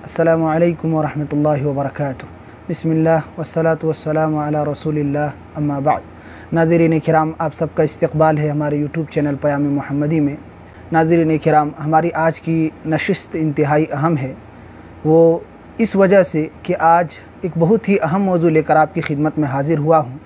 अस्सलामु अलैकुम वरहमतुल्लाहि वबरकातुहू। बिस्मिल्लाह वस्सलातु वस्सलामु अला रसूलिल्लाह अम्मा बाद। नाज़रीन किराम, आप सबका इस्तक़बाल है हमारे यूट्यूब चैनल पयाम मुहम्मदी में। नाज़रीन किराम, हमारी आज की नशिस्त इंतहाई अहम है, वो इस वजह से कि आज एक बहुत ही अहम मौजू लेकर आपकी खिदमत में हाज़िर हुआ हूँ।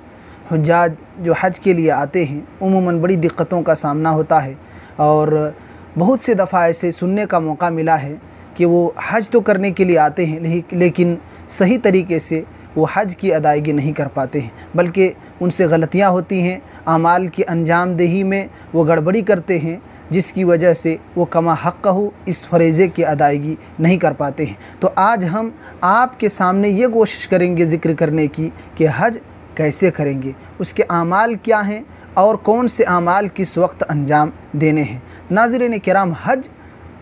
हुज्जाज जो हज के लिए आते हैं उमूमन बड़ी दिक्कतों का सामना होता है और बहुत से दफ़ा ऐसे सुनने का मौका मिला है कि वो हज तो करने के लिए आते हैं लेकिन सही तरीके से वो हज की अदायगी नहीं कर पाते हैं, बल्कि उनसे गलतियां होती हैं। आमाल की अंजामदेही में वो गड़बड़ी करते हैं, जिसकी वजह से वो कमा हक़्क़हू इस फ़रीज़े की अदायगी नहीं कर पाते हैं। तो आज हम आपके सामने ये कोशिश करेंगे ज़िक्र करने की कि हज कैसे करेंगे, उसके आमाल क्या हैं और कौन से आमाल किस वक्त अंजाम देने हैं। नाज़रीन किराम, हज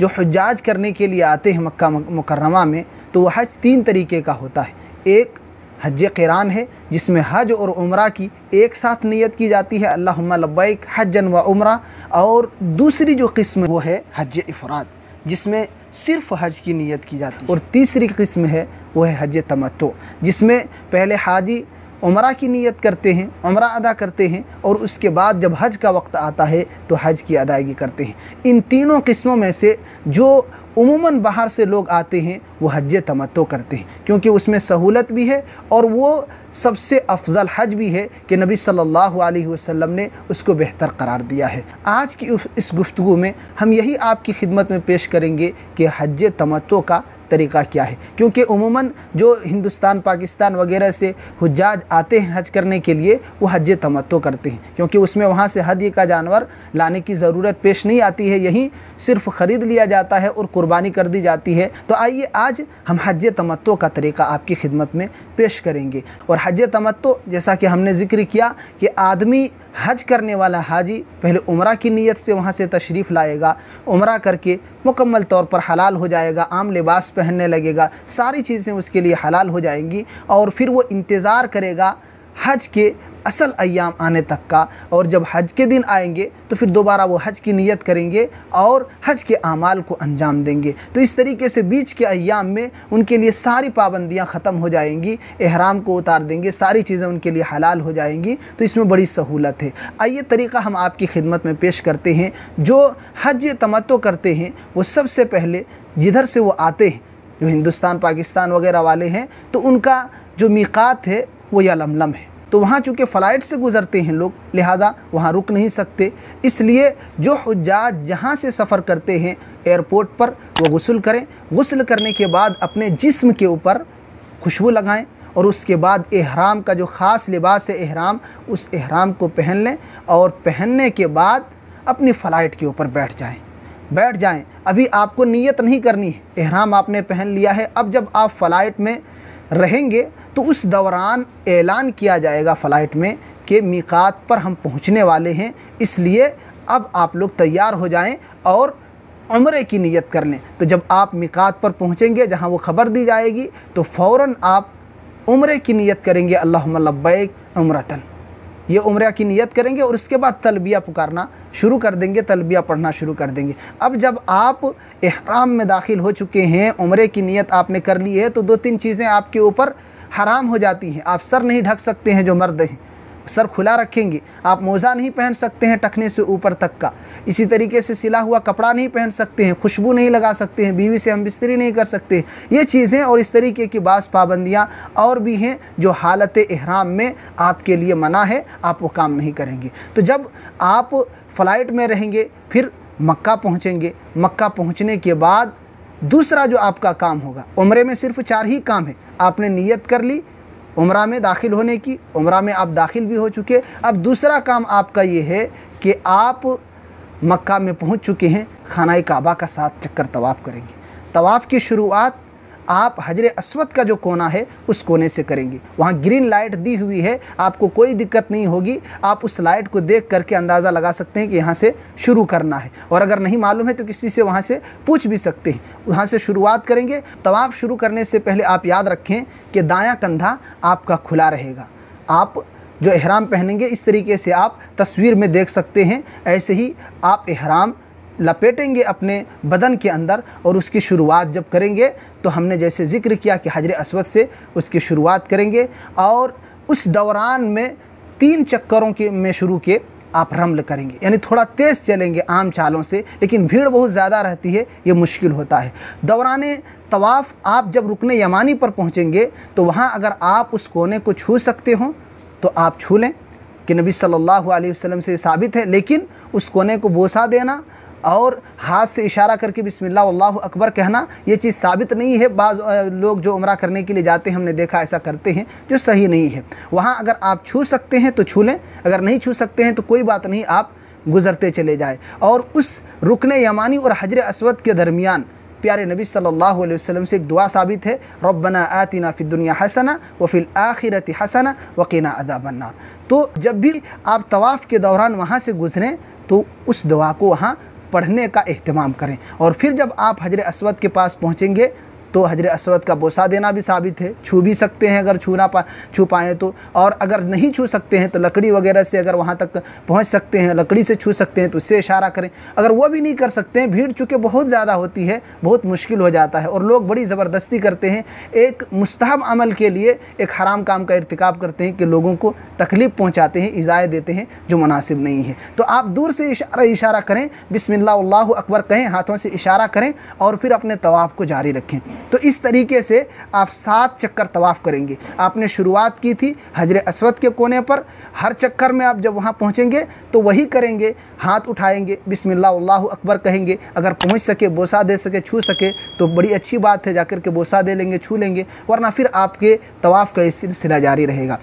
जो हुज्जाज करने के लिए आते हैं मक्का मुकर्रमा में, तो वह हज तीन तरीके का होता है। एक हज क़िरान है, जिसमें हज और उम्रा की एक साथ नियत की जाती है, अल्लाहुम्मा लब्बैक हज्जन व उम्रा। और दूसरी जो किस्म वो है हज इफ़राद, जिसमें सिर्फ़ हज की नियत की जाती है। और तीसरी किस्म है वो है हज तमत्तु, जिसमें पहले हाजी उम्रा की नियत करते हैं, उम्रा अदा करते हैं और उसके बाद जब हज का वक्त आता है तो हज की अदायगी करते हैं। इन तीनों किस्मों में से जो उमूमन बाहर से लोग आते हैं वो हज तमत्तु करते हैं, क्योंकि उसमें सहूलत भी है और वो सबसे अफजल हज भी है कि नबी सल्लल्लाहु अलैहि वसल्लम ने उसको बेहतर करार दिया है। आज की इस गुफ्तगू में हम यही आपकी खिदमत में पेश करेंगे कि हज तमत्तु का तरीक़ा क्या है, क्योंकि उमूमन जो हिंदुस्तान पाकिस्तान वगैरह से हुज्जाज आते हैं हज करने के लिए वो हज तमत्तु करते हैं, क्योंकि उसमें वहाँ से हदी का जानवर लाने की ज़रूरत पेश नहीं आती है, यहीं सिर्फ़ ख़रीद लिया जाता है और कुर्बानी कर दी जाती है। तो आइए आज हम हज तमत्तु का तरीक़ा आपकी खिदमत में पेश करेंगे। और हज तमत्तु, जैसा कि हमने ज़िक्र किया कि आदमी हज करने वाला हाजी पहले उम्रा की नीयत से वहाँ से तशरीफ़ लाएगा, उम्रा करके मुकम्मल तौर पर हलाल हो जाएगा, आम लिबास पहनने लगेगा, सारी चीज़ें उसके लिए हलाल हो जाएंगी और फिर वो इंतज़ार करेगा हज के असल अय्याम आने तक का। और जब हज के दिन आएंगे तो फिर दोबारा वो हज की नीयत करेंगे और हज के आमाल को अंजाम देंगे। तो इस तरीके से बीच के अय्याम में उनके लिए सारी पाबंदियां ख़त्म हो जाएंगी, एहराम को उतार देंगे, सारी चीज़ें उनके लिए हलाल हो जाएंगी। तो इसमें बड़ी सहूलत है। आइए तरीक़ा हम आपकी खिदमत में पेश करते हैं। जो हज तमत्तु करते हैं वो सबसे पहले जिधर से वो आते हैं, जो हिंदुस्तान पाकिस्तान वगैरह वाले हैं, तो उनका जो मीक़ात है वो यलमलम है। तो वहाँ चूँकि फ़्लाइट से गुज़रते हैं लोग, लिहाजा वहाँ रुक नहीं सकते, इसलिए जो हुज्जाज जहाँ से सफ़र करते हैं एयरपोर्ट पर वो गुस्ल करें। गुस्ल करने के बाद अपने जिस्म के ऊपर खुशबू लगाएं और उसके बाद एहराम का जो ख़ास लिबास है एहराम, उस एहराम को पहन लें और पहनने के बाद अपनी फ़्लाइट के ऊपर बैठ जाएं। अभी आपको नीयत नहीं करनी है, एहराम आपने पहन लिया है। अब जब आप फ़्लाइट में रहेंगे तो उस दौरान ऐलान किया जाएगा फ़्लाइट में कि मीक़ात पर हम पहुंचने वाले हैं, इसलिए अब आप लोग तैयार हो जाएं और उम्रे की नीयत कर लें। तो जब आप मीक़ात पर पहुंचेंगे, जहां वो ख़बर दी जाएगी, तो फ़ौरन आप उम्रे की नीयत करेंगे, अल्लाहुम्मा लब्बैक उम्रतन, ये उम्रा की नीयत करेंगे और उसके बाद तलबिया पुकारना शुरू कर देंगे, तलबिया पढ़ना शुरू कर देंगे। अब जब आप इहराम में दाखिल हो चुके हैं, उम्रे की नीयत आपने कर ली है, तो दो तीन चीज़ें आपके ऊपर हराम हो जाती हैं। आप सर नहीं ढक सकते हैं, जो मर्द हैं सर खुला रखेंगे। आप मोज़ा नहीं पहन सकते हैं टखने से ऊपर तक का। इसी तरीके से सिला हुआ कपड़ा नहीं पहन सकते हैं, खुशबू नहीं लगा सकते हैं, बीवी से हम बिस्तरी नहीं कर सकते। ये चीज़ें और इस तरीके की बाज़ पाबंदियाँ और भी हैं जो हालत इहराम में आपके लिए मना है, आप वो काम नहीं करेंगे। तो जब आप फ़्लाइट में रहेंगे, फिर मक्का पहुँचेंगे। मक्का पहुँचने के बाद दूसरा जो आपका काम होगा, उम्रे में सिर्फ 4 ही काम है। आपने नीयत कर ली उम्रा में दाखिल होने की, उम्रा में आप दाखिल भी हो चुके। अब दूसरा काम आपका ये है कि आप मक्का में पहुंच चुके हैं, खाना काबा का 7 चक्कर तवाफ़ करेंगे। तवाफ़ की शुरुआत आप हजरे अस्वद का जो कोना है उस कोने से करेंगे। वहाँ ग्रीन लाइट दी हुई है, आपको कोई दिक्कत नहीं होगी। आप उस लाइट को देख करके अंदाज़ा लगा सकते हैं कि यहाँ से शुरू करना है, और अगर नहीं मालूम है तो किसी से वहाँ से पूछ भी सकते हैं। वहाँ से शुरुआत करेंगे। तवाफ़ शुरू करने से पहले आप याद रखें कि दायां कंधा आपका खुला रहेगा। आप जो एहराम पहनेंगे, इस तरीके से आप तस्वीर में देख सकते हैं, ऐसे ही आप एहराम लपेटेंगे अपने बदन के अंदर और उसकी शुरुआत जब करेंगे तो हमने जैसे ज़िक्र किया कि हजर अस्वद से उसकी शुरुआत करेंगे और उस दौरान में 3 चक्करों के में शुरू के आप रमल करेंगे, यानी थोड़ा तेज़ चलेंगे आम चालों से, लेकिन भीड़ बहुत ज़्यादा रहती है, ये मुश्किल होता है। दौराने तवाफ़ आप जब रुकने यमानी पर पहुँचेंगे तो वहाँ अगर आप उस कोने को छू सकते हो तो आप छू लें कि नबी सल्लल्लाहु अलैहि वसल्लम से साबित है, लेकिन उस कोने को बोसा देना और हाथ से इशारा करके बिस्मिल्लाह अल्लाहु अकबर कहना, ये चीज़ साबित नहीं है। बाज़ लोग जो उम्रा करने के लिए जाते हैं हमने देखा ऐसा करते हैं, जो सही नहीं है। वहाँ अगर आप छू सकते हैं तो छू लें, अगर नहीं छू सकते हैं तो कोई बात नहीं, आप गुज़रते चले जाएँ। और उस रुकने यमानी और हजर अस्वद के दरमियान प्यारे नबी सल्लल्लाहु अलैहि वसल्लम से एक दुआ साबित है, रब्बना आतिना फिद दुनिया हसना व फिल आखिरति हसना व क़िना अज़ाबन नार। तो जब भी आप तवाफ़ के दौरान वहाँ से गुज़रें तो उस दुआ को वहाँ पढ़ने का एहतमाम करें। और फिर जब आप हजर अस्वद के पास पहुँचेंगे तो हजर अस्वद का बोसा देना भी साबित है, छू भी सकते हैं अगर छू पाएँ तो, और अगर नहीं छू सकते हैं तो लकड़ी वगैरह से अगर वहाँ तक पहुँच सकते हैं, लकड़ी से छू सकते हैं तो उससे इशारा करें। अगर वो भी नहीं कर सकते हैं, भीड़ चूँकि बहुत ज़्यादा होती है, बहुत मुश्किल हो जाता है और लोग बड़ी ज़बरदस्ती करते हैं, एक मुस्तहब अमल के लिए एक हराम काम का इर्तिकाब करते हैं कि लोगों को तकलीफ़ पहुँचाते हैं, इज़ाए देते हैं जो मुनासिब नहीं है। तो आप दूर से इशारा करें, बिस्मिल्लाह अल्लाहु अकबर कहें, हाथों से इशारा करें और फिर अपने तवाफ़ को जारी रखें। तो इस तरीके से आप 7 चक्कर तवाफ़ करेंगे। आपने शुरुआत की थी हजर अस्वद के कोने पर, हर चक्कर में आप जब वहाँ पहुँचेंगे तो वही करेंगे, हाथ उठाएंगे, बिस्मिल्लाह अल्लाहु अकबर कहेंगे, अगर पहुँच सके, बोसा दे सके, छू सके तो बड़ी अच्छी बात है, जाकर के बोसा दे लेंगे, छू लेंगे, वरना फिर आपके तवाफ़ का सिलसिला जारी रहेगा।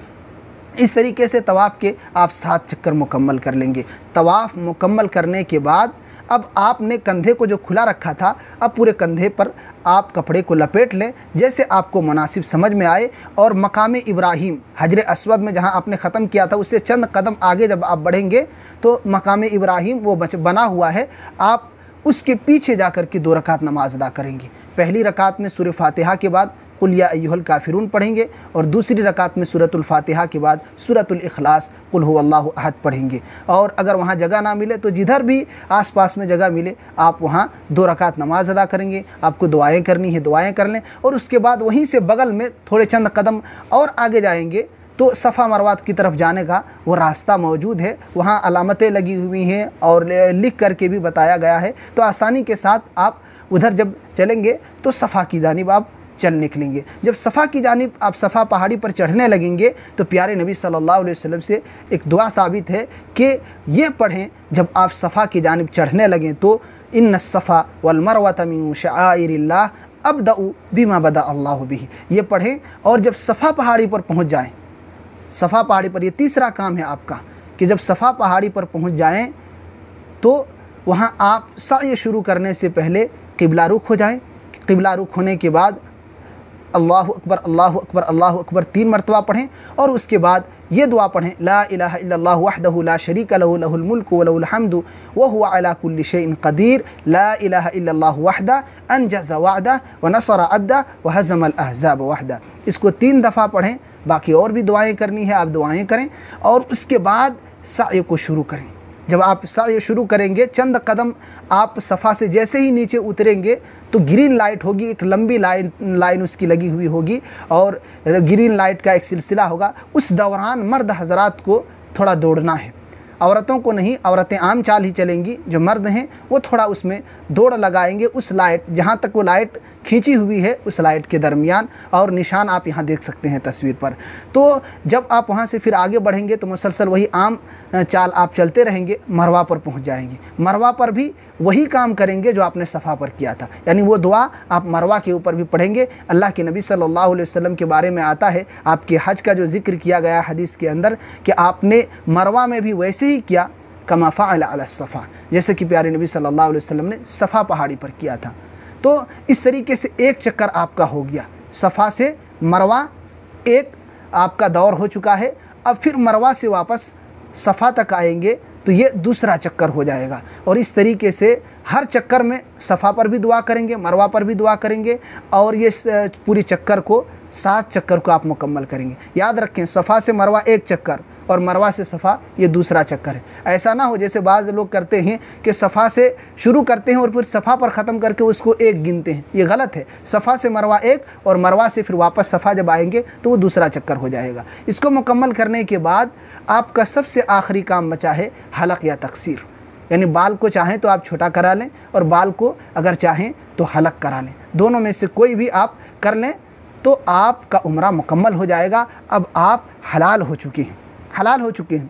इस तरीके से तवाफ़ के आप 7 चक्कर मुकम्मल कर लेंगे। तवाफ़ मुकम्मल करने के बाद अब आपने कंधे को जो खुला रखा था, अब पूरे कंधे पर आप कपड़े को लपेट लें जैसे आपको मुनासिब समझ में आए, और मकाम इब्राहीम हजर अस्वद में जहां आपने ख़त्म किया था उससे चंद कदम आगे जब आप बढ़ेंगे तो मकाम इब्राहीम वो बना हुआ है, आप उसके पीछे जाकर के 2 रकात नमाज अदा करेंगे। पहली रकात में सूरह फातिहा के बाद कुल या अय्युहल काफिरून पढ़ेंगे और दूसरी रकात में सूरतुल फातिहा के बाद सूरतुल इखलास कुल हुवल्लाहु अहद पढ़ेंगे। और अगर वहाँ जगह ना मिले तो जिधर भी आसपास में जगह मिले आप वहाँ 2 रकात नमाज अदा करेंगे। आपको दुआएं करनी है, दुआएं कर लें, और उसके बाद वहीं से बगल में थोड़े चंद कदम और आगे जाएंगे तो सफ़ा मरवा की तरफ जाने का वो रास्ता मौजूद है, वहाँ अलामतें लगी हुई हैं और लिख करके भी बताया गया है। तो आसानी के साथ आप उधर जब चलेंगे तो सफ़ा की जानिब आप चल निकलेंगे। जब सफ़ा की जानिब आप सफ़ा पहाड़ी पर चढ़ने लगेंगे तो प्यारे नबी सल्लल्लाहु अलैहि वसल्लम से एक दुआ साबित है कि ये पढ़ें जब आप सफ़ा की जानिब चढ़ने लगें तो इन्न सफ़ा वल मरवत मिन शआइरिल्लाह अब्दउ बिमा बदा अल्लाहु बिही, ये पढ़ें। और जब सफ़ा पहाड़ी पर पहुँच जाएँ, सफ़ा पहाड़ी पर, ये तीसरा काम है आपका कि जब सफ़ा पहाड़ी पर पहुँच जाएँ तो वहाँ आप साई शुरू करने से पहले क़िबला रुख हो जाएँ। क़िबला रुख होने के बाद अल्लाहु अकबर अल्लाहु अकबर अल्लाहु अकबर 3 मरतबा पढ़ें और उसके बाद ये दुआ पढ़ें, ला इलाहा इल्लल्लाह वहदहु ला शरीका लहु लहुल मुल्कु व लहुल हम्दु व हुवा अला कुल्लि शैइन क़दीर, ला इलाहा इल्लल्लाह वहदा अंजज़ वअदा व नसरा अब्दा व हज़मल अहज़ाब वहदा। इसको 3 दफ़ा पढ़ें। बाकी और भी दुआएं करनी है आप दुआएं करें और उसके बाद साए को शुरू करें। जब आप साए शुरू करेंगे, चंद कदम आप सफ़ा से जैसे ही नीचे उतरेंगे तो ग्रीन लाइट होगी, एक लंबी लाइन उसकी लगी हुई होगी और ग्रीन लाइट का एक सिलसिला होगा। उस दौरान मर्द हज़रात को थोड़ा दौड़ना है, औरतों को नहीं, औरतें आम चाल ही चलेंगी, जो मर्द हैं वो थोड़ा उसमें दौड़ लगाएंगे उस लाइट, जहाँ तक वो लाइट खींची हुई है उस लाइट के दरमियान, और निशान आप यहाँ देख सकते हैं तस्वीर पर। तो जब आप वहाँ से फिर आगे बढ़ेंगे तो मुसलसल वही आम चाल आप चलते रहेंगे, मरवा पर पहुँच जाएंगे। मरवा पर भी वही काम करेंगे जो आपने सफ़ा पर किया था, यानी वो दुआ आप मरवा के ऊपर भी पढ़ेंगे। अल्लाह के नबी सल्लल्लाहु अलैहि वसल्लम के बारे में आता है, आपके हज का जो जिक्र किया गया हदीस के अंदर, कि आपने मरवा में भी वैसे ही किया कमा फ़अल अला सफ़ा, जैसे कि प्यारे नबी सल्लल्लाहु अलैहि वसल्लम ने सफ़ा पहाड़ी पर किया था। तो इस तरीके से 1 चक्कर आपका हो गया, सफ़ा से मरवा एक आपका दौर हो चुका है। अब फिर मरवा से वापस सफ़ा तक आएंगे तो ये दूसरा चक्कर हो जाएगा। और इस तरीके से हर चक्कर में सफ़ा पर भी दुआ करेंगे, मरवा पर भी दुआ करेंगे, और ये पूरी चक्कर को 7 चक्कर को आप मुकम्मल करेंगे। याद रखें, सफ़ा से मरवा 1 चक्कर, और मरवा से सफ़ा ये दूसरा चक्कर है। ऐसा ना हो जैसे बाज़ लोग करते हैं कि सफ़ा से शुरू करते हैं और फिर सफ़ा पर ख़त्म करके उसको एक गिनते हैं, ये गलत है। सफ़ा से मरवा एक और मरवा से फिर वापस सफ़ा जब आएंगे तो वो दूसरा चक्कर हो जाएगा। इसको मुकम्मल करने के बाद आपका सबसे आखिरी काम बचा है हलक या तकसीर, यानी बाल को चाहें तो आप छोटा करा लें और बाल को अगर चाहें तो हलक करा लें। दोनों में से कोई भी आप कर लें तो आपका उम्रा मुकम्मल हो जाएगा। अब आप हलाल हो चुके हैं, हलाल हो चुके हैं।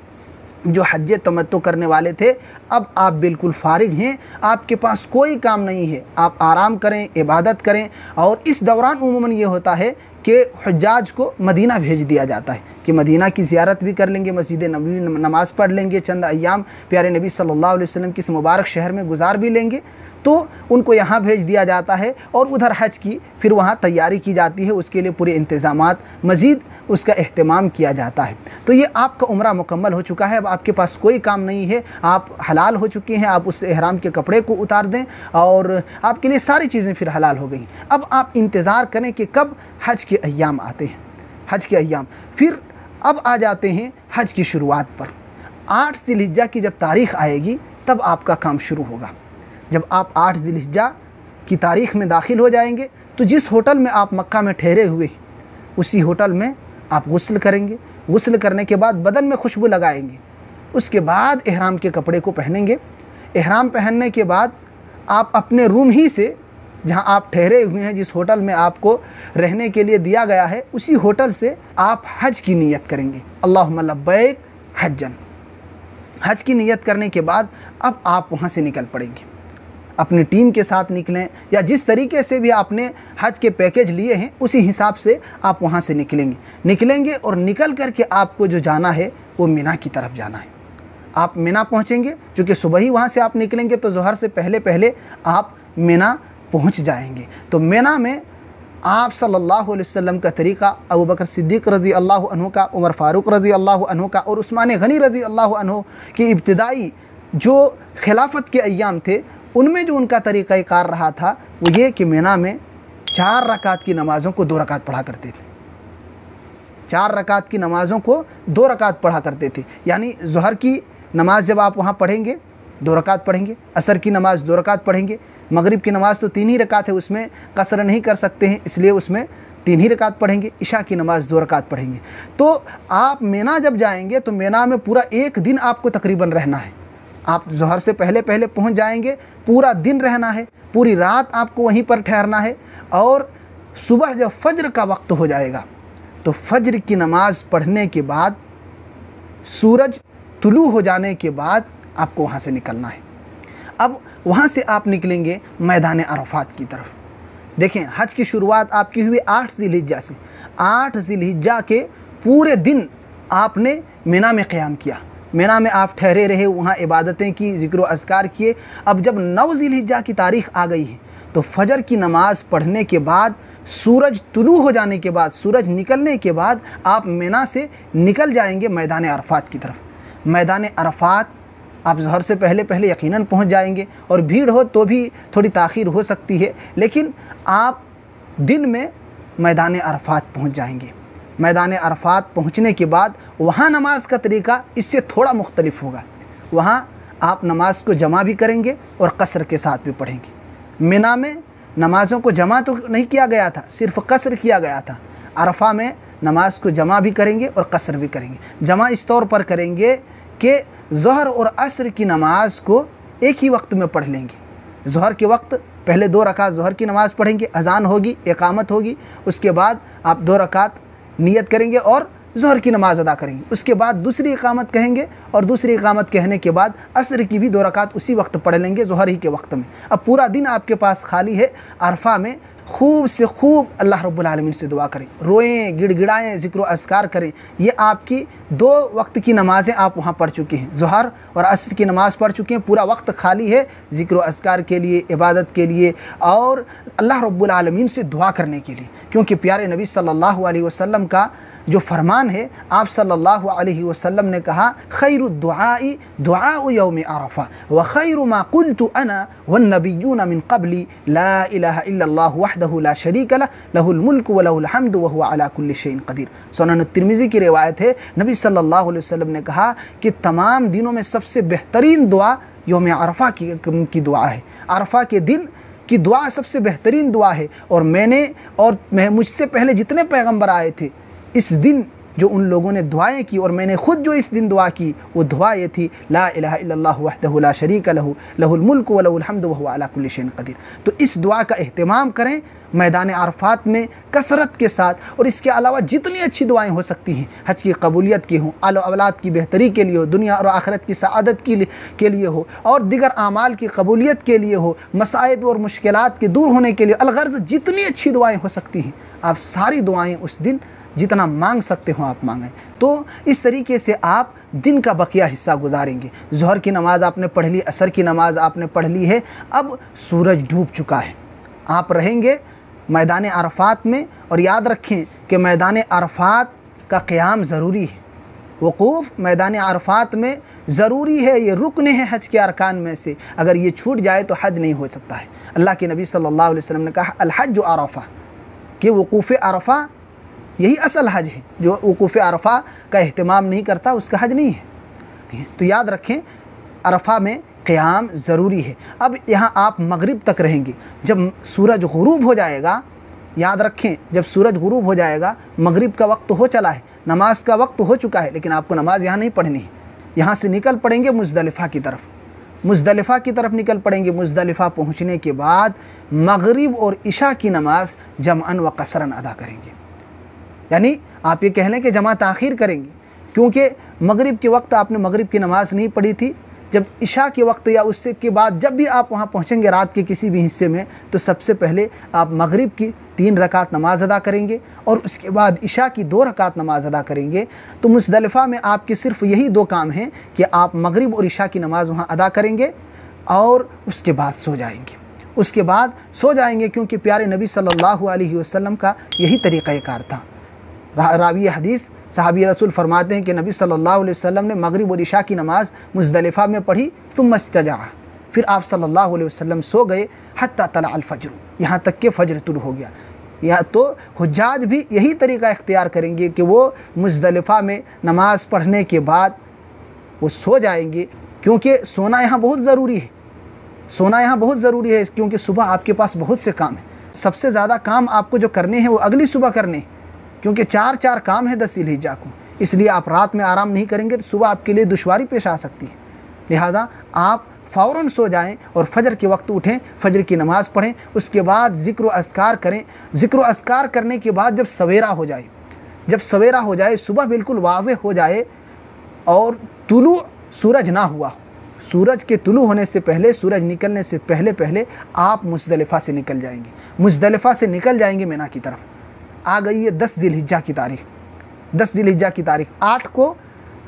जो हज्ज तमत्तु करने वाले थे अब आप बिल्कुल फारिग हैं, आपके पास कोई काम नहीं है, आप आराम करें, इबादत करें। और इस दौरान उमूमन ये होता है कि हुज्जाज को मदीना भेज दिया जाता है कि मदीना की ज़ियारत भी कर लेंगे, मस्जिद नबवी नमाज़ पढ़ लेंगे, चंद अय्याम प्यारे नबी सल्लल्लाहु अलैहि वसल्लम की इस मुबारक शहर में गुजार भी लेंगे। तो उनको यहाँ भेज दिया जाता है और उधर हज की फिर वहाँ तैयारी की जाती है, उसके लिए पूरे इंतज़ामात मज़ीद उसका एहतमाम किया जाता है। तो ये आपका उम्रा मुकम्मल हो चुका है। अब आपके पास कोई काम नहीं है, आप हलाल हो चुके हैं। आप उस एहराम के कपड़े को उतार दें और आपके लिए सारी चीज़ें फिर हलाल हो गई। अब आप इंतज़ार करें कि कब हज के अय्याम आते हैं, हज के अय्याम। फिर अब आ जाते हैं हज की शुरुआत पर। 8 ज़िलहिज्जा की जब तारीख़ आएगी तब आपका काम शुरू होगा। जब आप 8 ज़िलहिज्जा की तारीख़ में दाखिल हो जाएंगे तो जिस होटल में आप मक्का में ठहरे हुए उसी होटल में आप गुस्ल करेंगे। गुस्ल करने के बाद बदन में खुशबू लगाएंगे, उसके बाद एहराम के कपड़े को पहनेंगे। एहराम पहनने के बाद आप अपने रूम ही से जहां आप ठहरे हुए हैं, जिस होटल में आपको रहने के लिए दिया गया है, उसी होटल से आप हज की नीयत करेंगे। अल्लाहुम्मा लब्बैक हज्जन। हज की नीयत करने के बाद अब आप वहां से निकल पड़ेंगे। अपनी टीम के साथ निकलें या जिस तरीके से भी आपने हज के पैकेज लिए हैं उसी हिसाब से आप वहाँ से निकलेंगे और निकल कर के आपको जो जाना है वो मिना की तरफ जाना है। आप मिना पहुँचेंगे, चूँकि सुबह ही वहाँ से आप निकलेंगे तो ज़ोहर से पहले पहले आप मिना पहुँच जाएंगे। तो मिना में आप सल्लल्लाहु अलैहि वसल्लम का तरीक़ा, अबू बकर सिद्दीक़ रज़ी अल्लाह अन्हु का, उमर फ़ारूक रज़ी अल्लाह अन्हु का और उस्मान गनी रज़ी अल्लाह अन्हु की इब्तिदाई जो खिलाफत के अय्याम थे उनमें जो उनका तरीक़ाकार रहा था वो ये कि मिना में 4 रकात की नमाज़ों को 2 रकात पढ़ा करते थे। 4 रकात की नमाज़ों को 2 रकात पढ़ा करते थे। यानी ज़ोहर की नमाज़ जब आप वहाँ पढ़ेंगे 2 रकात पढ़ेंगे, असर की नमाज़ 2 रकात पढ़ेंगे, मगरिब की नमाज़ तो 3 ही रकात है, उसमें कसर नहीं कर सकते हैं इसलिए उसमें 3 ही रकात पढ़ेंगे, इशा की नमाज़ 2 रकात पढ़ेंगे। तो आप मिना जब जाएंगे तो मिना में पूरा एक दिन आपको तकरीबन रहना है। आप ज़ोहर से पहले पहले पहुंच जाएंगे, पूरा दिन रहना है, पूरी रात आपको वहीं पर ठहरना है। और सुबह जब फ़ज्र का वक्त हो जाएगा तो फ़ज्र की नमाज़ पढ़ने के बाद सूरज तुलू हो जाने के बाद आपको वहाँ से निकलना है। अब वहाँ से आप निकलेंगे मैदान अरफ़ात की तरफ। देखें, हज की शुरुआत आपकी हुई 8 ज़िलहिज्जा से। 8 ज़िलहिज्जा के पूरे दिन आपने मिना में क़याम किया, मिना में आप ठहरे रहे, वहाँ इबादतें की, ज़िक्र व अज़कार किए। अब जब 9 ज़िलहिज्जा की तारीख़ आ गई है तो फ़जर की नमाज़ पढ़ने के बाद, सूरज तुलू हो जाने के बाद, सूरज निकलने के बाद आप मिना से निकल जाएंगे मैदान अरफ़ात की तरफ। मैदान अरफ़ात आप ज़ोहर से पहले पहले यकीनन पहुँच जाएंगे और भीड़ हो तो भी थोड़ी ताख़ीर हो सकती है, लेकिन आप दिन में मैदान अरफ़ात पहुँच जाएंगे। मैदान अरफ़ात पहुँचने के बाद वहाँ नमाज का तरीक़ा इससे थोड़ा मुख्तलिफ होगा। वहाँ आप नमाज को जमा भी करेंगे और कसर के साथ भी पढ़ेंगे। मिना में नमाज़ों को जमा तो नहीं किया गया था, सिर्फ़ कसर किया गया था। अरफ़ा में नमाज को जमा भी करेंगे और कसर भी करेंगे। जमा इस तौर पर करेंगे कि ज़ोहर और असर की नमाज को एक ही वक्त में पढ़ लेंगे। ज़ोहर के वक्त पहले 2 रकात ज़ोहर की नमाज़ पढ़ेंगे, अज़ान होगी, इक़ामत होगी, उसके बाद आप 2 रकात नियत करेंगे और ज़ोहर की नमाज़ अदा करेंगे। उसके बाद दूसरी इक़ामत कहेंगे और दूसरी इक़ामत कहने के बाद असर की भी 2 रकात उसी वक्त पढ़ लेंगे, ज़ोहर ही के वक्त में। अब पूरा दिन आपके पास खाली है। अरफ़ा में खूब से खूब अल्लाह रब्बुल आलमीन से दुआ करें, रोएं, गिड़गिड़ाएँ, ज़िक्र व अज़कार करें। ये आपकी 2 वक्त की नमाज़ें आप वहाँ पढ़ चुके हैं, ज़ोहर और असर की नमाज़ पढ़ चुके हैं। पूरा वक्त खाली है ज़िक्र व अज़कार के लिए, इबादत के लिए और अल्लाह रब्बुल आलमीन से दुआ करने के लिए, क्योंकि प्यारे नबी सल्लल्लाहु अलैहि वसल्लम का जो फरमान है, आप सल्लल्लाहु अलैहि वसल्लम ने कहा खैरुद्दुआई दुआउ यौम अरफा व खैरु मा कुल्तु अना वन्नबिय्यून मिन क़ब्ली ला इलाहा इल्लल्लाहु वहदहु ला शरीका लह लहुल मुल्कु व लहुल हम्दु व हुवा अला कुल्लि शैइन क़दीर। सुनन तिर्मिज़ी की रिवायत है, नबी सल्लल्लाहु अलैहि वसल्लम ने कहा कि तमाम दिनों में सबसे बेहतरीन दुआ यौम अरफा की दुआ है। अरफा के दिन की दुआ सबसे बेहतरीन दुआ है। और मैं मुझसे पहले जितने पैगंबर आए थे, इस दिन जो उन लोगों ने दुआएं की और मैंने ख़ुद जो इस दिन दुआ की, वो दुआ ये थी ला इलाहा इल्लल्लाहु वहदहु ला शरीका लहू लहुल मुल्कु व लहुल हम्दु व हुवा अला कुल्लि शैइन क़दीर। तो इस दुआ का एहतमाम करें मैदान अरफात में कसरत के साथ। और इसके अलावा जितनी अच्छी दुआएं हो सकती हैं, हज की कबूलियत की हों, आल औलाद की बेहतरी के लिए हो, दुनिया और आखिरत की सआदत के लिए हो, और दिगर आमाल की कबूलियत के लिए हो, मसाइब और मुश्किलात के दूर होने के लिए, अलगर्ज़ जितनी अच्छी दुआएं हो सकती हैं, आप सारी दुआएं उस दिन जितना मांग सकते हो आप मांगें। तो इस तरीके से आप दिन का बकिया हिस्सा गुजारेंगे। ज़ोहर की नमाज़ आपने पढ़ ली, असर की नमाज़ आपने पढ़ ली है, अब सूरज डूब चुका है। आप रहेंगे मैदान अरफात में, और याद रखें कि मैदान अरफात का क़याम ज़रूरी है। वक़ूफ़ मैदान अरफात में ज़रूरी है, ये रुकन है हज के अरकान में से। अगर ये छूट जाए तो हज नहीं हो सकता है। अल्लाह के नबी सल्लल्लाहु अलैहि वसल्लम ने कहा अल हज अरफा, कि वक़ूफ़ अरफा यही असल हज है। जो वक़ूफ़ अरफा का एहतमाम नहीं करता उसका हज नहीं है। तो याद रखें अरफा में क़याम ज़रूरी है। अब यहाँ आप मगरिब तक रहेंगे। जब सूरज गुरूब हो जाएगा, याद रखें जब सूरज गुरूब हो जाएगा, मगरिब का वक्त तो हो चला है, नमाज का वक्त तो हो चुका है, लेकिन आपको नमाज यहाँ नहीं पढ़नी है। यहाँ से निकल पड़ेंगे मुज़दलिफ़ा की तरफ, मुज़दलिफ़ा की तरफ निकल पड़ेंगे। मुज़दलिफ़ा पहुँचने के बाद मगरिब और इशा की नमाज जमअन व कसरन अदा करेंगे। यानी आप ये कह लें कि जमा ताख़ीर करेंगे, क्योंकि मगरिब के वक्त आपने मगरिब की नमाज़ नहीं पढ़ी थी। जब इशा के वक्त या उससे के बाद जब भी आप वहाँ पहुँचेंगे रात के किसी भी हिस्से में, तो सबसे पहले आप मगरिब की 3 रकात नमाज़ अदा करेंगे और उसके बाद इशा की 2 रकात नमाज़ अदा करेंगे। तो मुज़दलिफ़ा में आपके सिर्फ़ यही 2 काम हैं कि आप मगरिब और इशा की नमाज़ वहाँ अदा करेंगे और उसके बाद सो जाएंगे। उसके बाद सो जाएंगे, क्योंकि प्यारे नबी सल्लल्लाहु अलैहि वसल्लम का यही तरीक़ाकार था। रावी हदीस सहाबी रसूल फरमाते हैं कि नबी सल्लल्लाहु अलैहि वसल्लम ने मगरिब और इशा की नमाज़ मुज़दलिफ़ा में पढ़ी, तुम इस्तजा, फिर आप सल्लल्लाहु अलैहि वसल्लम सो गए हत्ता तला अल फज्र, यहाँ तक कि फ़ज्र तुलू हो गया। या तो हुज्जाज भी यही तरीक़ा इख्तियार करेंगे कि वो मुज़दलिफ़ा में नमाज़ पढ़ने के बाद वो सो जाएंगे, क्योंकि सोना यहाँ बहुत ज़रूरी है। सोना यहाँ बहुत ज़रूरी है, क्योंकि सुबह आपके पास बहुत से काम हैं। सबसे ज़्यादा काम आपको जो करने हैं वो अगली सुबह करने हैं, क्योंकि 4 काम है 10 ज़िलहिज्जा को। इसलिए आप रात में आराम नहीं करेंगे तो सुबह आपके लिए दुश्वारी पेश आ सकती है। लिहाजा आप फ़ौरन सो जाएं और फजर के वक्त उठें, फजर की नमाज़ पढ़ें, उसके बाद ज़िक्र अस्कार करें। ज़िक्र अस्कार करने के बाद जब सवेरा हो जाए, सुबह बिल्कुल वाज़ेह हो जाए और तुलू सूरज ना हुआ हो, सूरज के तुलू होने से पहले, सूरज निकलने से पहले आप मुज़दलिफ़ा से निकल जाएंगे। मुज़दलिफ़ा से निकल जाएंगे मिना की तरफ। आ गई है 10 ज़िलहिज्जा की तारीख़। 10 ज़िलहिज्जा की तारीख़ 8 को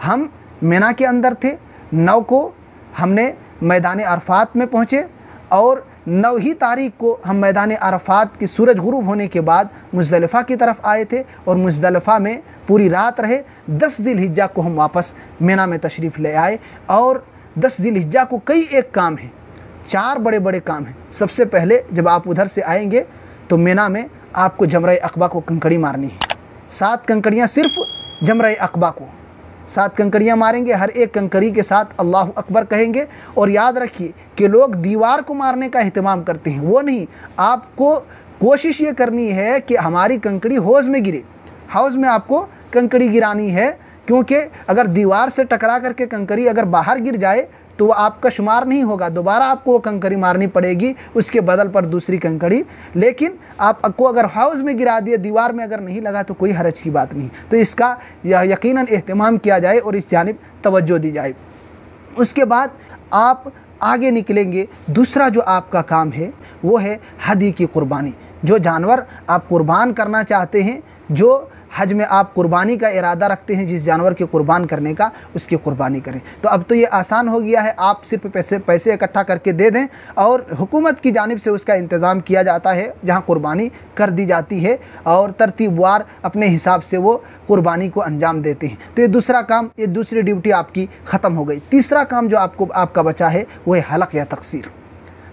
हम मिना के अंदर थे, 9 को हमने मैदान अरफात में पहुँचे और 9 ही तारीख़ को हम मैदान अरफात की सूरज गुरूब होने के बाद मुज़दलिफ़ा की तरफ आए थे और मुज़दलिफ़ा में पूरी रात रहे। 10 ज़िलहिज्जा को हम वापस मिना में तशरीफ़ ले आए और 10 ज़िलहिज्जा को कई एक काम हैं, 4 बड़े बड़े काम हैं। सबसे पहले जब आप उधर से आएंगे तो मिना में आपको जमरा अक़बा को कंकड़ी मारनी है। 7 कंकड़ियाँ सिर्फ जमरा अक़बा को, 7 कंकड़ियाँ मारेंगे, हर एक कंकड़ी के साथ अल्लाहु अकबर कहेंगे। और याद रखिए कि लोग दीवार को मारने का अहतमाम करते हैं, वो नहीं। आपको कोशिश ये करनी है कि हमारी कंकड़ी हौज़ में गिरे, हौज़ में आपको कंकड़ी गिरानी है, क्योंकि अगर दीवार से टकरा करके कंकड़ी अगर बाहर गिर जाए तो वो आपका शुमार नहीं होगा, दोबारा आपको वो कंकड़ी मारनी पड़ेगी उसके बदल पर दूसरी कंकड़ी। लेकिन आपको अगर हाउस में गिरा दिए, दीवार में अगर नहीं लगा तो कोई हरज की बात नहीं। तो इसका यकीनन एहतमाम किया जाए और इस जानिब तवज्जो दी जाए। उसके बाद आप आगे निकलेंगे। दूसरा जो आपका काम है वो है हदी की कुर्बानी। जो जानवर आप कुर्बान करना चाहते हैं, जो हज में आप कुर्बानी का इरादा रखते हैं, जिस जानवर के कुर्बान करने का, उसकी कुर्बानी करें। तो अब तो ये आसान हो गया है, आप सिर्फ पैसे इकट्ठा करके दे दें और हुकूमत की जानिब से उसका इंतज़ाम किया जाता है, जहां कुर्बानी कर दी जाती है और तरतीबवार अपने हिसाब से वो कुर्बानी को अंजाम देते हैं। तो ये दूसरा काम, ये दूसरी ड्यूटी आपकी ख़त्म हो गई। तीसरा काम जो आपका बचा है वो है हलक या तकसीर।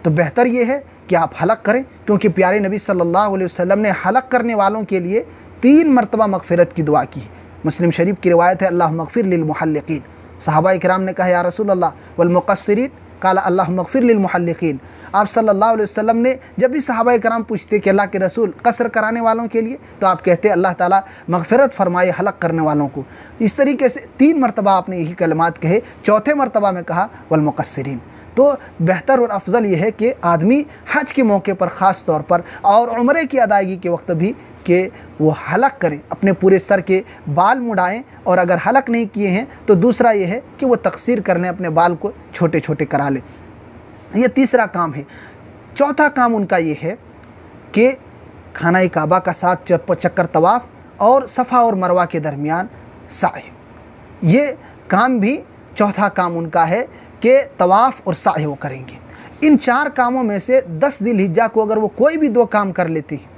तो बेहतर ये है कि आप हलक करें, क्योंकि प्यारे नबी सल्लल्लाहु अलैहि वसल्लम ने हलक करने वालों के लिए 3 मरतबा मगफ़िरत की दुआ की। मुस्लिम शरीफ की रिवायत है, अल्लाहुम्मा मग़फ़िर लिल मुहल्लिक़ीन। सहाबा इकराम ने कहा, या रसूल अल्लाह वल मुक़स्सिरीन, क़ाला अल्लाहुम्मा मग़फ़िर लिल मुहल्लिक़ीन। आप सल्लल्लाहु अलैहि वसल्लम ने जब भी सहाबा इकराम पूछते कि अल्लाह के रसूल कसर कराने वालों के लिए, तो आप कहते अल्लाह ताला मग़फ़िरत फ़रमाए हलक करने वालों को। इस तरीके से 3 मरतबा आपने यही कलमात कहे। चौथे मरतबा में कहा वल मुक़स्सिरीन। तो बेहतर और अफजल ये है कि आदमी हज के मौके पर ख़ास तौर पर और उम्रे की अदायगी के वक्त भी कि वो हलक करें, अपने पूरे सर के बाल मुड़ाएं, और अगर हलक नहीं किए हैं तो दूसरा ये है कि वो तकसीर कर लें, अपने बाल को छोटे छोटे करा लें। ये तीसरा काम है। चौथा काम उनका ये है कि खाना काबा का 7 चक्कर तवाफ़ और सफ़ा और मरवा के दरमियान साई, ये काम भी चौथा काम उनका है कि तवाफ़ और साई वो करेंगे। इन 4 कामों में से 10 ज़िलहिज्जा को अगर वो कोई भी 2 काम कर लेते हैं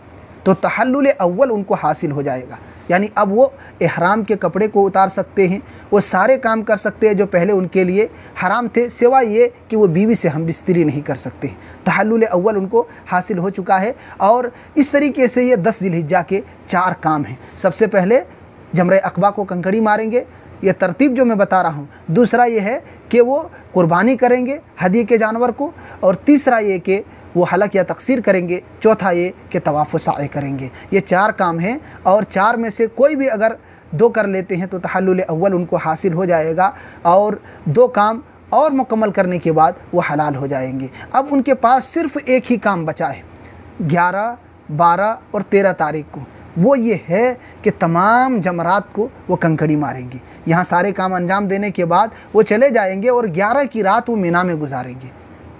तो तहल्लुल अव्वल उनको हासिल हो जाएगा। यानी अब वो इहराम के कपड़े को उतार सकते हैं, वो सारे काम कर सकते हैं जो पहले उनके लिए हराम थे, सिवाय ये कि वो बीवी से हम बिस्तरी नहीं कर सकते। तहल्लुल अव्वल उनको हासिल हो चुका है। और इस तरीके से ये 10 ज़िलहिज्जा के 4 काम हैं। सबसे पहले जमरे अक़बा को कंकड़ी मारेंगे, ये तरतीब जो मैं बता रहा हूँ। दूसरा ये है कि वो कुर्बानी करेंगे हदिये के जानवर को, और तीसरा ये कि वो हलक या तकसीर करेंगे, चौथा ये कि तवाफ़ व साई करेंगे। ये 4 काम हैं, और 4 में से कोई भी अगर 2 कर लेते हैं तो तहल्लुल अव्वल उनको हासिल हो जाएगा, और 2 काम और मुकम्मल करने के बाद वो हलाल हो जाएंगे। अब उनके पास सिर्फ़ एक ही काम बचा है 11, 12 और 13 तारीख को। वो ये है कि तमाम जमरात को वो कंकड़ी मारेंगे। यहाँ सारे काम अंजाम देने के बाद वो चले जाएंगे और 11 की रात वो मीना में गुजारेंगे।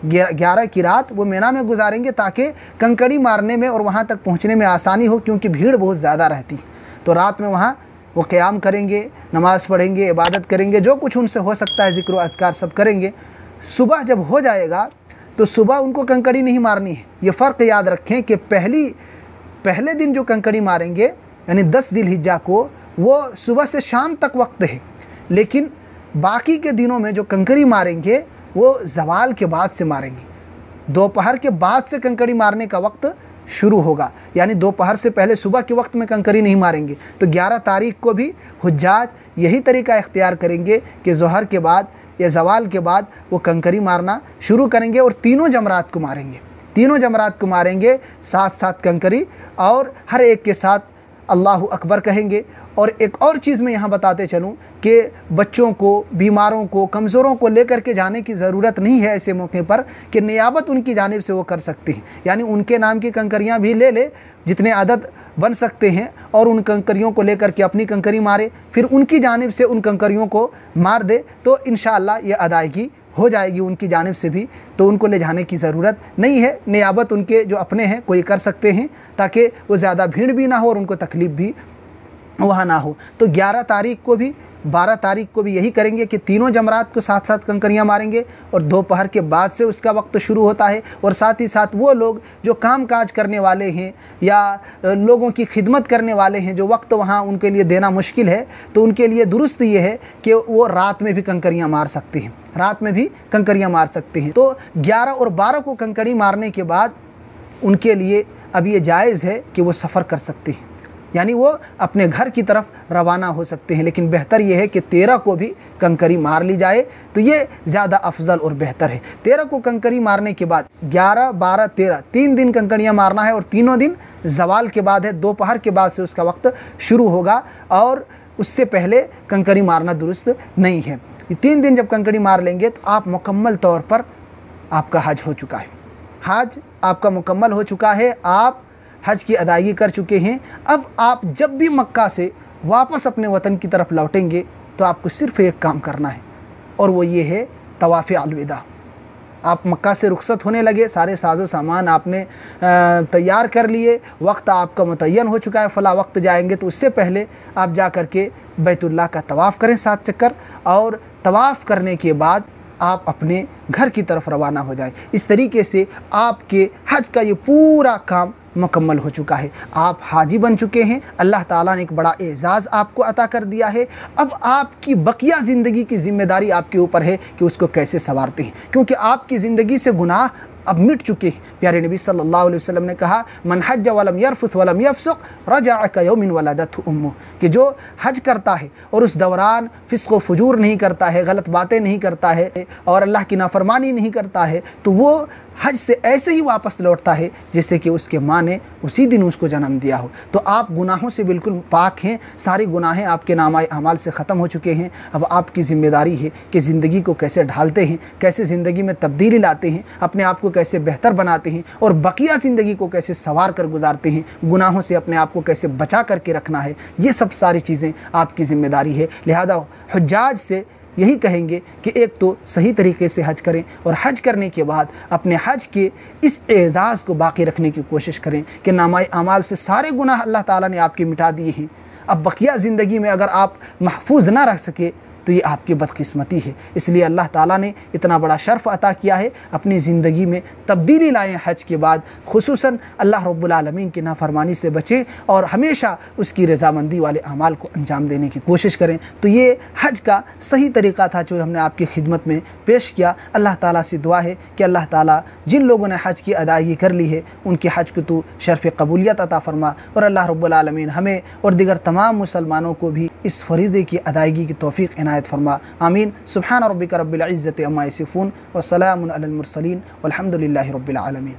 11 की रात वो मीना में गुजारेंगे ताकि कंकड़ी मारने में और वहाँ तक पहुँचने में आसानी हो, क्योंकि भीड़ बहुत ज़्यादा रहती है। तो रात में वहाँ वो क़याम करेंगे, नमाज़ पढ़ेंगे, इबादत करेंगे, जो कुछ उनसे हो सकता है ज़िक्र अज़कार सब करेंगे। सुबह जब हो जाएगा तो सुबह उनको कंकड़ी नहीं मारनी है। ये फ़र्क याद रखें कि पहले दिन जो कंकड़ी मारेंगे यानी 10 ज़िलहिज्जा को, वो सुबह से शाम तक वक्त है, लेकिन बाकी के दिनों में जो कंकड़ी मारेंगे वो ज़वाल के बाद से मारेंगे। दोपहर के बाद से कंकड़ी मारने का वक्त शुरू होगा, यानी दोपहर से पहले सुबह के वक्त में कंकड़ी नहीं मारेंगे। तो 11 तारीख को भी हुज्जाज यही तरीका इख्तियार करेंगे कि ज़ोहर के बाद या ज़वाल के बाद वो कंकड़ी मारना शुरू करेंगे और तीनों जमरात को मारेंगे। तीनों जमरात को मारेंगे, 7-7 कंकड़ी, और हर एक के साथ अल्लाहु अकबर कहेंगे। और एक और चीज़ मैं यहाँ बताते चलूँ कि बच्चों को, बीमारों को, कमज़ोरों को लेकर के जाने की ज़रूरत नहीं है ऐसे मौके पर, कि नियाबत उनकी जानिब से वो कर सकते हैं। यानी उनके नाम की कंकरियाँ भी ले जितने आदत बन सकते हैं, और उन कंकरियों को लेकर के अपनी कंकरी मारे, फिर उनकी जानिब से उन कंकरियों को मार दे, तो इंशाअल्लाह ये अदायगी हो जाएगी उनकी जानिब से भी। तो उनको ले जाने की ज़रूरत नहीं है, नियाबत उनके जो अपने हैं कोई कर सकते हैं, ताकि वो ज़्यादा भीड़ भी ना हो और उनको तकलीफ़ भी वहाँ ना हो। तो 11 तारीख को भी 12 तारीख को भी यही करेंगे कि तीनों जमरात को 7-7 कंकरियाँ मारेंगे, और दोपहर के बाद से उसका वक्त शुरू होता है। और साथ ही साथ वो लोग जो काम काज करने वाले हैं या लोगों की खिदमत करने वाले हैं, जो वक्त वहाँ उनके लिए देना मुश्किल है, तो उनके लिए दुरुस्त ये है कि वो रात में भी कंकरियाँ मार सकते हैं, रात में भी कंकरियाँ मार सकते हैं। तो 11 और 12 को कंकड़ी मारने के बाद उनके लिए अब ये जायज़ है कि वो सफ़र कर सकते हैं, यानी वो अपने घर की तरफ रवाना हो सकते हैं। लेकिन बेहतर ये है कि 13 को भी कंकड़ी मार ली जाए, तो ये ज़्यादा अफजल और बेहतर है। 13 को कंकड़ी मारने के बाद 11, 12, 13 3 दिन कंकड़ियाँ मारना है, और तीनों दिन ज़वाल के बाद है, दोपहर के बाद से उसका वक्त शुरू होगा, और उससे पहले कंकड़ी मारना दुरुस्त नहीं है। ये 3 दिन जब कंकड़ी मार लेंगे तो आप मुकम्मल तौर पर आपका हज हो चुका है, हज आपका मुकम्मल हो चुका है, आप हज की अदायगी कर चुके हैं। अब आप जब भी मक्का से वापस अपने वतन की तरफ लौटेंगे तो आपको सिर्फ़ एक काम करना है, और वो ये है तवाफ़ अलविदा। आप मक्का से रुखसत होने लगे, सारे साजो सामान आपने तैयार कर लिए, वक्त आपका मुतय्यन हो चुका है, फ़ला वक्त जाएंगे, तो उससे पहले आप जा कर के बैतुल्लाह का तवाफ़ करें 7 चक्कर, और तवाफ़ करने के बाद आप अपने घर की तरफ रवाना हो जाएं। इस तरीके से आपके हज का ये पूरा काम मुकम्मल हो चुका है। आप हाजी बन चुके हैं। अल्लाह ताला ने एक बड़ा एजाज़ आपको अता कर दिया है। अब आपकी बकिया ज़िंदगी की ज़िम्मेदारी आपके ऊपर है कि उसको कैसे संवारते हैं, क्योंकि आपकी ज़िंदगी से गुनाह अब मिट चुके हैं। प्यारे नबी सल्लल्लाहु अलैहि वसल्लम ने कहा, मन हज वलम यरफुस वलम यफसुक रजअ कयौमिन वलदतहु उम्मुह, कि जो हज करता है और उस दौरान फ़िस्क़ व फ़ुजूर नहीं करता है, गलत बातें नहीं करता है और अल्लाह की नाफरमानी नहीं करता है, तो वो हज से ऐसे ही वापस लौटता है जैसे कि उसके माँ ने उसी दिन उसको जन्म दिया हो। तो आप गुनाहों से बिल्कुल पाक हैं, सारी गुनाहें आपके नामाए अमाल से ख़त्म हो चुके हैं। अब आपकी ज़िम्मेदारी है कि ज़िंदगी को कैसे ढालते हैं, कैसे ज़िंदगी में तब्दीली लाते हैं, अपने आप को कैसे बेहतर बनाते हैं और बकिया ज़िंदगी को कैसे संवार कर गुजारते हैं, गुनाहों से अपने आप को कैसे बचा करके रखना है। ये सब सारी चीज़ें आपकी ज़िम्मेदारी है। लिहाजा हुज्जाज से यही कहेंगे कि एक तो सही तरीके से हज करें और हज करने के बाद अपने हज के इस एजाज़ को बाकी रखने की कोशिश करें कि नामाए अमाल से सारे गुनाह अल्लाह ताला ने आपके मिटा दिए हैं। अब बकिया ज़िंदगी में अगर आप महफूज ना रह सके तो ये आपकी बदकिस्मती है। इसलिए अल्लाह ताला ने इतना बड़ा शर्फ़ अता किया है, अपनी ज़िंदगी में तब्दीली लाएँ हज के बाद, खुसूसन अल्लाह रब्बुल आलमीन की नाफरमानी से बचें और हमेशा उसकी रज़ामंदी वाले अमाल को अंजाम देने की कोशिश करें। तो ये हज का सही तरीक़ा था जो हमने आपकी खिदमत में पेश किया। अल्लाह ताला से दुआ है कि अल्लाह ताला जिन लोगों ने हज की अदायगी कर ली है उनके हज को तो शर्फ़ कबूलियत अता फ़रमा, और अल्लाह रब्बुल आलमीन हमें और दीगर तमाम मुसलमानों को भी इस फ़रीज़े की अदायगी की तौफ़ीक़ इनायत फरमा। आमीन। सुब्हान रब्बिका रब्बिल इज़्ज़ति अम्मा यसिफ़ून व सलामुन अलल मुरसलीन वल्हम्दुलिल्लाहि रब्बिल आलमीन।